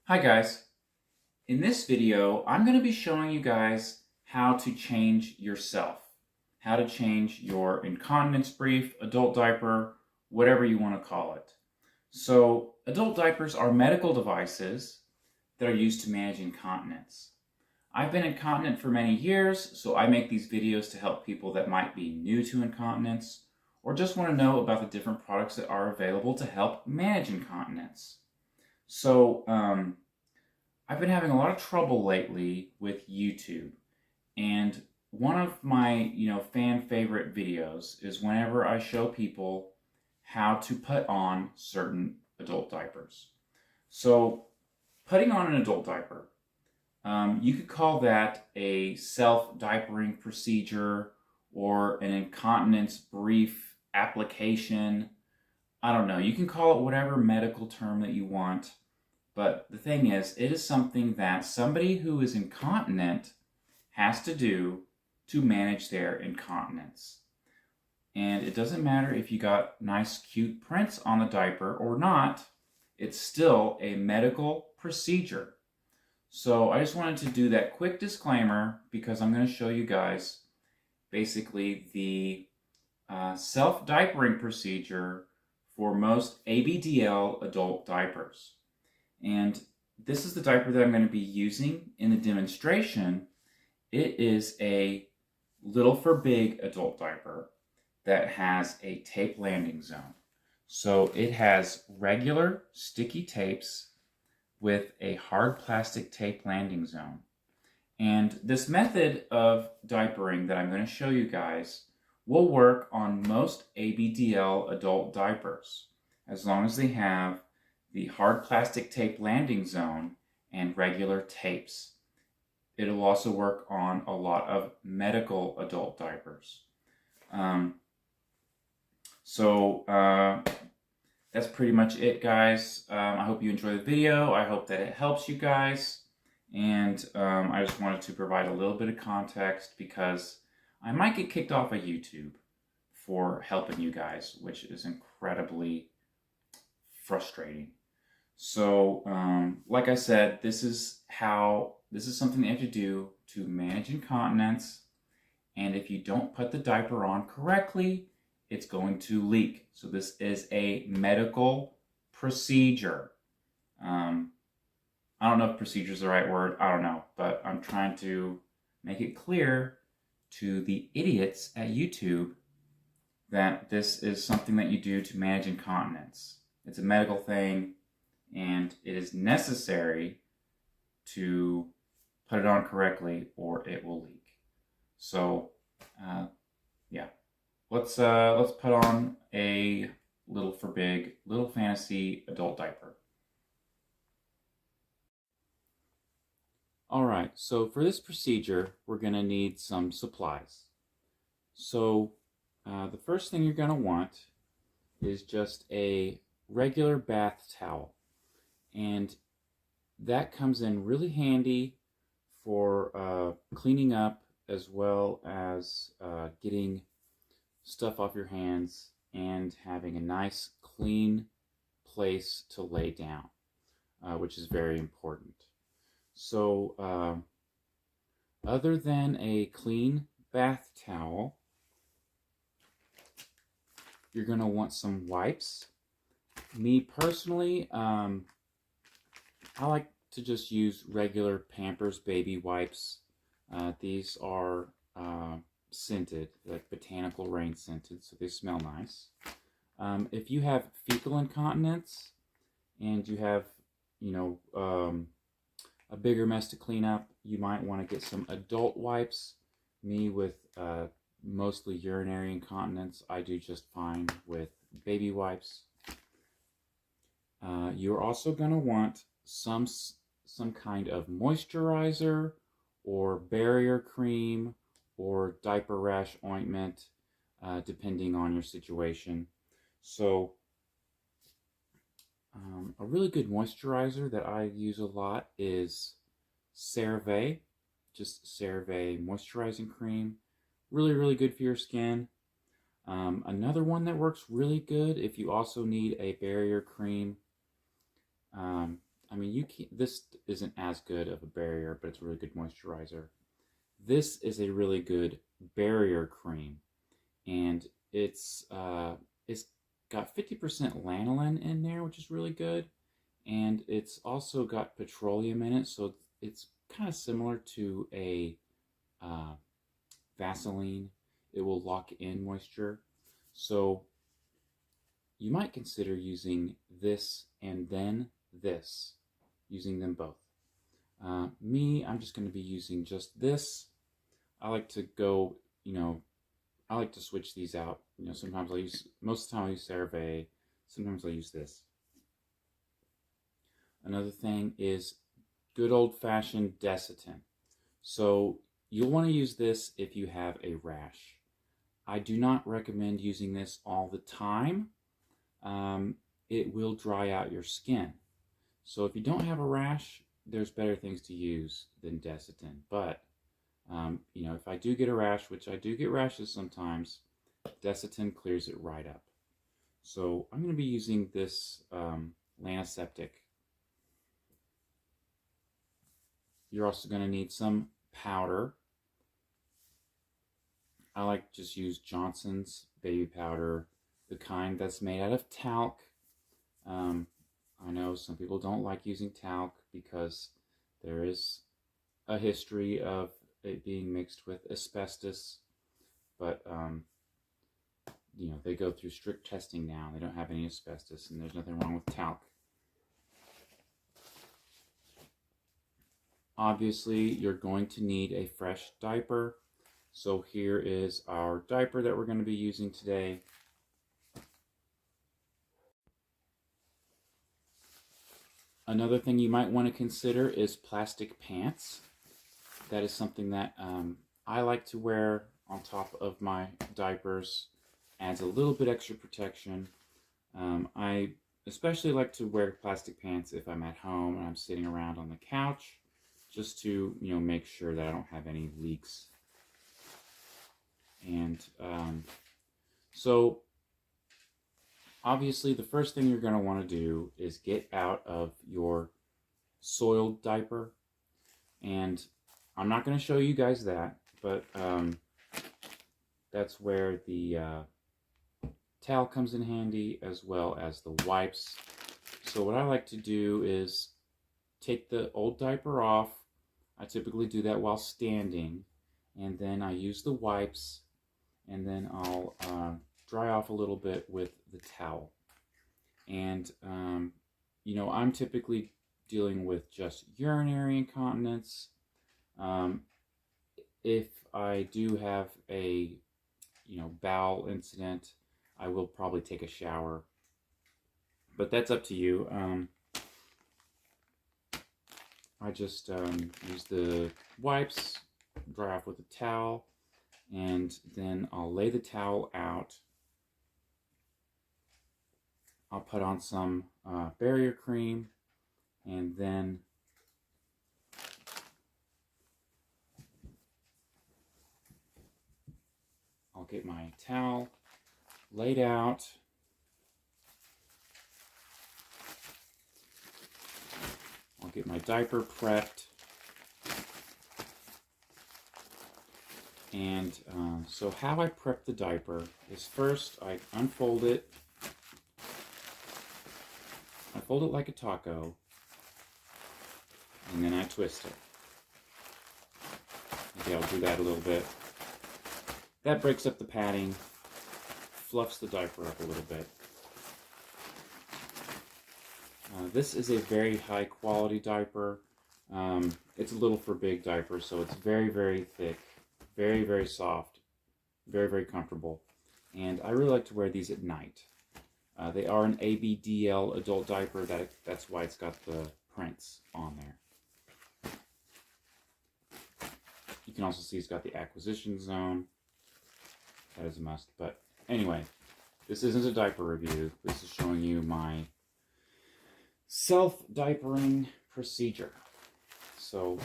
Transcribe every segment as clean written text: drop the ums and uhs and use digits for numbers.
Hi guys, in this video I'm going to be showing you guys how to change yourself, how to change your incontinence brief, adult diaper, whatever you want to call it. So adult diapers are medical devices that are used to manage incontinence. I've been incontinent for many years, so I make these videos to help people that might be new to incontinence or just want to know about the different products that are available to help manage incontinence. So, I've been having a lot of trouble lately with YouTube, and one of my, fan favorite videos is whenever I show people how to put on certain adult diapers. So, putting on an adult diaper, you could call that a self-diapering procedure or an incontinence brief application. I don't know. You can call it whatever medical term that you want. But the thing is, it is something that somebody who is incontinent has to do to manage their incontinence. And it doesn't matter if you got nice, cute prints on the diaper or not, it's still a medical procedure. So I just wanted to do that quick disclaimer because I'm going to show you guys basically the self-diapering procedure for most ABDL adult diapers. And this is the diaper that I'm going to be using in the demonstration. It is a little for big adult diaper that has a tape landing zone. So it has regular sticky tapes with a hard plastic tape landing zone. And this method of diapering that I'm going to show you guys will work on most ABDL adult diapers as long as they have the hard plastic tape landing zone and regular tapes. It'll also work on a lot of medical adult diapers. That's pretty much it, guys. I hope you enjoy the video. I hope that it helps you guys. And I just wanted to provide a little bit of context because I might get kicked off of YouTube for helping you guys, which is incredibly frustrating. So, like I said, this is something that you have to do to manage incontinence. And if you don't put the diaper on correctly, it's going to leak. So this is a medical procedure. I don't know if procedure is the right word. I don't know. But I'm trying to make it clear to the idiots at YouTube that this is something that you do to manage incontinence. It's a medical thing. And it is necessary to put it on correctly or it will leak. So, yeah, let's put on a little for big, little fantasy adult diaper. All right, so for this procedure, we're going to need some supplies. So, the first thing you're going to want is just a regular bath towel. And that comes in really handy for cleaning up as well as getting stuff off your hands and having a nice clean place to lay down, which is very important. So other than a clean bath towel, you're going to want some wipes. Me personally, I like to just use regular Pampers baby wipes. These are scented, like botanical rain scented, so they smell nice. If you have fecal incontinence and you have, a bigger mess to clean up, you might want to get some adult wipes. Me with mostly urinary incontinence, I do just fine with baby wipes. You're also going to want some kind of moisturizer or barrier cream or diaper rash ointment, depending on your situation. So a really good moisturizer that I use a lot is CeraVe, just CeraVe moisturizing cream. Really, really good for your skin. Another one that works really good if you also need a barrier cream, mean, this isn't as good of a barrier, but it's a really good moisturizer. This is a really good barrier cream, and it's got 50% lanolin in there, which is really good, and it's also got petroleum in it, so it's kind of similar to a Vaseline. It will lock in moisture. So you might consider using this and then this, using them both. I'm just going to be using just this. I like to go, I like to switch these out. Sometimes most of the time I'll use CeraVe, sometimes I'll use this. Another thing is good old-fashioned Desitin. So you'll want to use this if you have a rash. I do not recommend using this all the time. It will dry out your skin. So if you don't have a rash, there's better things to use than Desitin. But, if I do get a rash, which I do get rashes sometimes, Desitin clears it right up. So I'm going to be using this Lantiseptic. You're also going to need some powder. I like to just use Johnson's baby powder, the kind that's made out of talc. I know some people don't like using talc because there is a history of it being mixed with asbestos, but they go through strict testing now. They don't have any asbestos, and there's nothing wrong with talc. Obviously, you're going to need a fresh diaper. So here is our diaper that we're going to be using today. Another thing you might want to consider is plastic pants. That is something that I like to wear on top of my diapers. Adds a little bit extra protection. I especially like to wear plastic pants if I'm at home and I'm sitting around on the couch, just to make sure that I don't have any leaks. And so obviously the first thing you're going to want to do is get out of your soiled diaper. And I'm not going to show you guys that, but that's where the towel comes in handy, as well as the wipes. So what I like to do is take the old diaper off. I typically do that while standing, and then I use the wipes, and then I'll dry off a little bit with the towel. And I'm typically dealing with just urinary incontinence. If I do have a bowel incident, I will probably take a shower, but that's up to you. I just use the wipes, dry off with a towel, and then I'll lay the towel out. I'll put on some barrier cream, and then I'll get my towel laid out. I'll get my diaper prepped. And so how I prep the diaper is first I unfold it. I fold it like a taco, and then I twist it. Okay, I'll do that a little bit. That breaks up the padding, fluffs the diaper up a little bit. This is a very high quality diaper. It's a little for big diapers, so it's very, very thick, very, very soft, very, very comfortable. And I really like to wear these at night. They are an ABDL adult diaper. That's why it's got the prints on there. You can also see it's got the acquisition zone. That is a must. But anyway, this isn't a diaper review. This is showing you my self-diapering procedure. So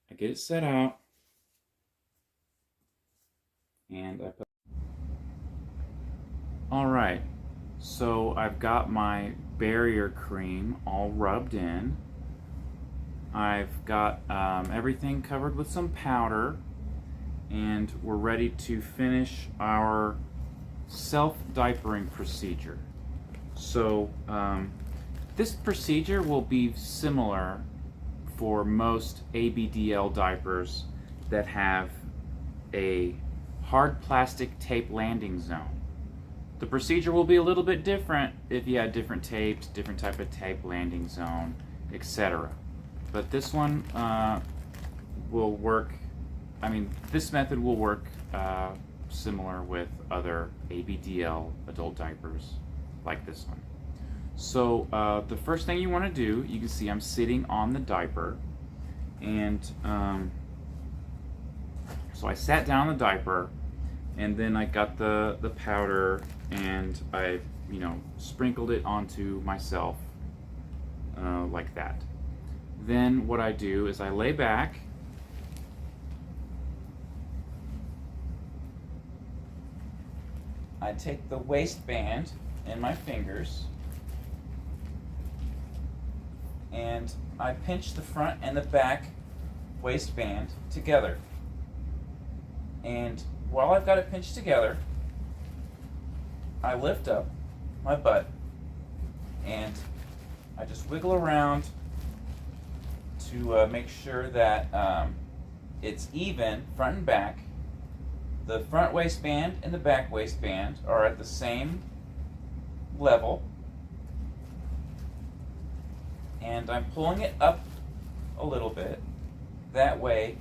I get it set out, and I put. All right, So I've got my barrier cream all rubbed in. I've got everything covered with some powder, and we're ready to finish our self-diapering procedure. So this procedure will be similar for most ABDL diapers that have a hard plastic tape landing zone. The procedure will be a little bit different if you had different tapes, different type of tape landing zone, etc. But this one will work, this method will work similar with other ABDL adult diapers like this one. So the first thing you want to do, you can see I'm sitting on the diaper, and so I sat down on the diaper, and then I got the powder, and I sprinkled it onto myself like that. Then what I do is I lay back, I take the waistband in my fingers, and I pinch the front and the back waistband together. And while I've got it pinched together, I lift up my butt and I just wiggle around to make sure that it's even front and back. The front waistband and the back waistband are at the same level, and I'm pulling it up a little bit. That way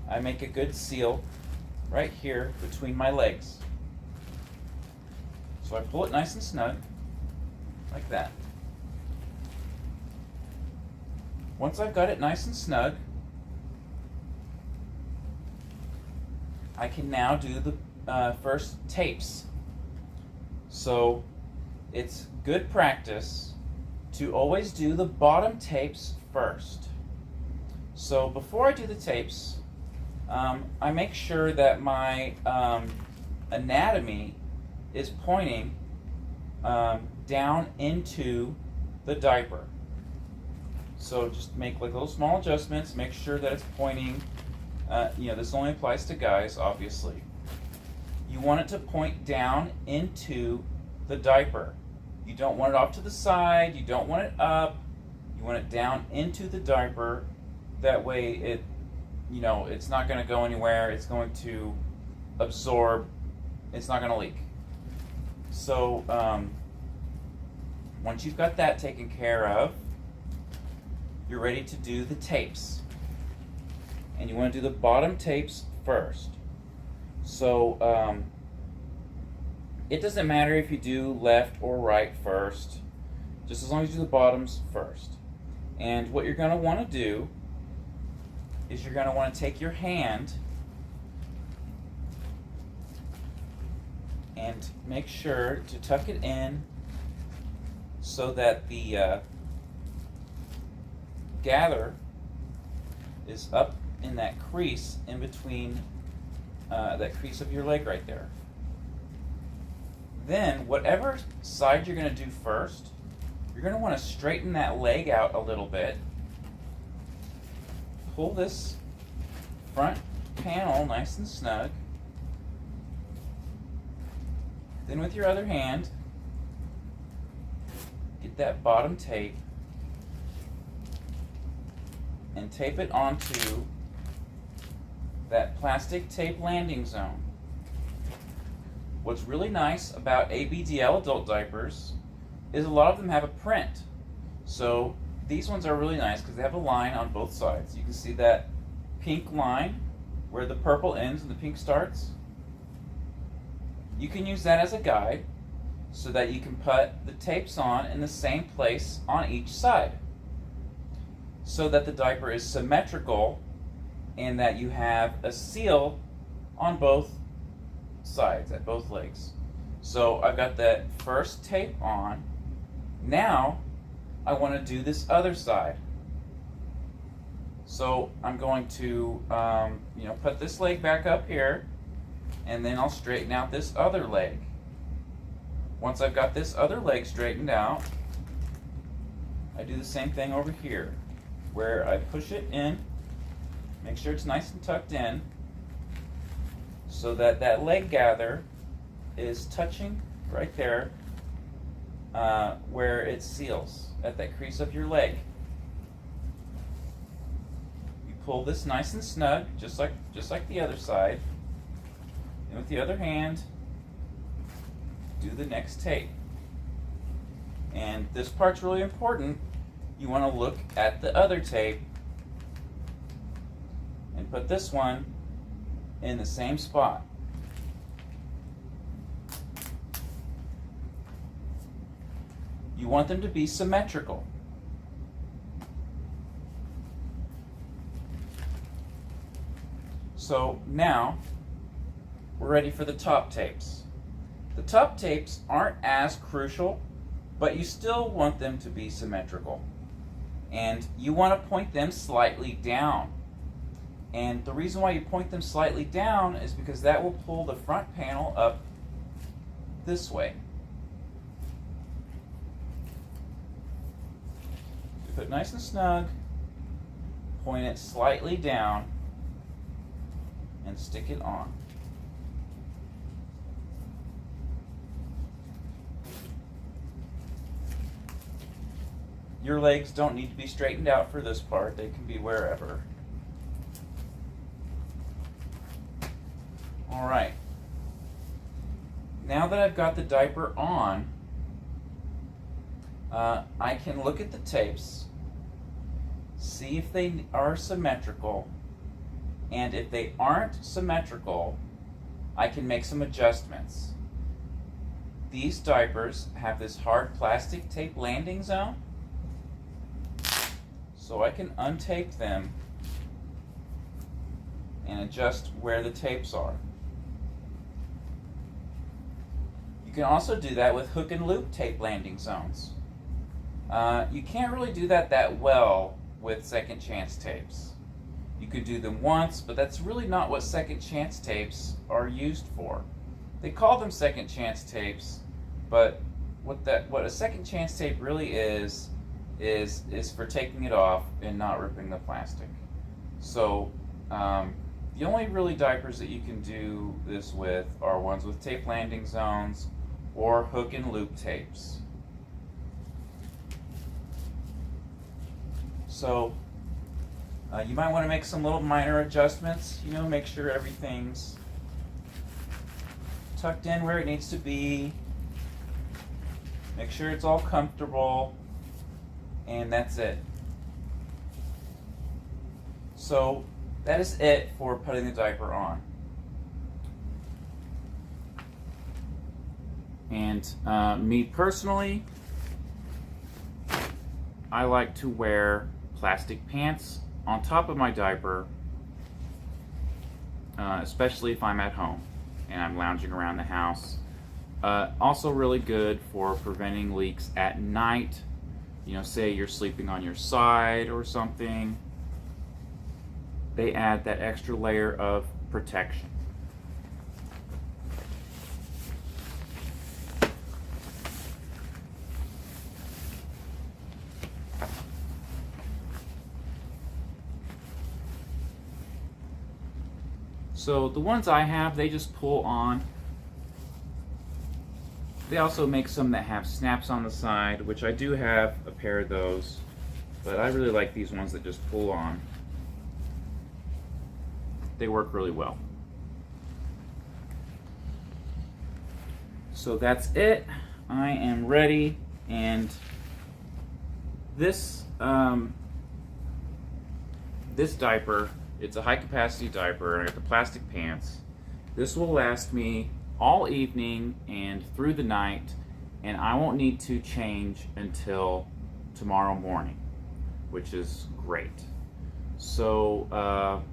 I make a good seal right here between my legs. So I pull it nice and snug, like that. Once I've got it nice and snug, I can now do the first tapes. So it's good practice to always do the bottom tapes first. So before I do the tapes, I make sure that my anatomy is pointing down into the diaper. So just make like little small adjustments, make sure that it's pointing, this only applies to guys, obviously. You want it to point down into the diaper. You don't want it off to the side, you don't want it up, you want it down into the diaper. That way it, it's not going to go anywhere, it's going to absorb, it's not going to leak. So once you've got that taken care of, you're ready to do the tapes. And you want to do the bottom tapes first. So it doesn't matter if you do left or right first, just as long as you do the bottoms first. And what you're going to want to do is you're going to want to take your hand and make sure to tuck it in so that the gather is up in that crease in between that crease of your leg right there. Then whatever side you're going to do first, you're going to want to straighten that leg out a little bit. Pull this front panel nice and snug. Then with your other hand, get that bottom tape and tape it onto that plastic tape landing zone. What's really nice about ABDL adult diapers is a lot of them have a print. So these ones are really nice because they have a line on both sides. You can see that pink line where the purple ends and the pink starts. You can use that as a guide so that you can put the tapes on in the same place on each side, so that the diaper is symmetrical and that you have a seal on both sides, at both legs. So I've got that first tape on. Now I want to do this other side. So I'm going to put this leg back up here, and then I'll straighten out this other leg. Once I've got this other leg straightened out, I do the same thing over here, where I push it in, make sure it's nice and tucked in, so that that leg gather is touching right there where it seals, at that crease of your leg. You pull this nice and snug, just like the other side, and with the other hand, do the next tape. And this part's really important. You want to look at the other tape and put this one in the same spot. You want them to be symmetrical. So now we're ready for the top tapes. The top tapes aren't as crucial, but you still want them to be symmetrical. And you want to point them slightly down. And the reason why you point them slightly down is because that will pull the front panel up this way. You put it nice and snug, point it slightly down, and stick it on. Your legs don't need to be straightened out for this part. They can be wherever. All right. Now that I've got the diaper on, I can look at the tapes, see if they are symmetrical, and if they aren't symmetrical, I can make some adjustments. These diapers have this hard plastic tape landing zone, so I can untape them and adjust where the tapes are. You can also do that with hook and loop tape landing zones. You can't really do that well with second chance tapes. You could do them once, but that's really not what second chance tapes are used for. They call them second chance tapes, but what a second chance tape really is for taking it off and not ripping the plastic. So the only really diapers that you can do this with are ones with tape landing zones or hook and loop tapes. So you might want to make some little minor adjustments, make sure everything's tucked in where it needs to be, make sure it's all comfortable, and that's it. So that is it for putting the diaper on. And me personally, I like to wear plastic pants on top of my diaper, especially if I'm at home and I'm lounging around the house. Also really good for preventing leaks at night. Say you're sleeping on your side or something. They add that extra layer of protection. So the ones I have, they just pull on. They also make some that have snaps on the side, which I do have a pair of those, but I really like these ones that just pull on. They work really well. So that's it. I am ready, and this this diaper, it's a high capacity diaper, and I got the plastic pants. This will last me all evening and through the night, and I won't need to change until tomorrow morning, which is great. So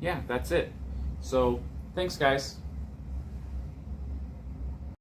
yeah, that's it. So thanks guys.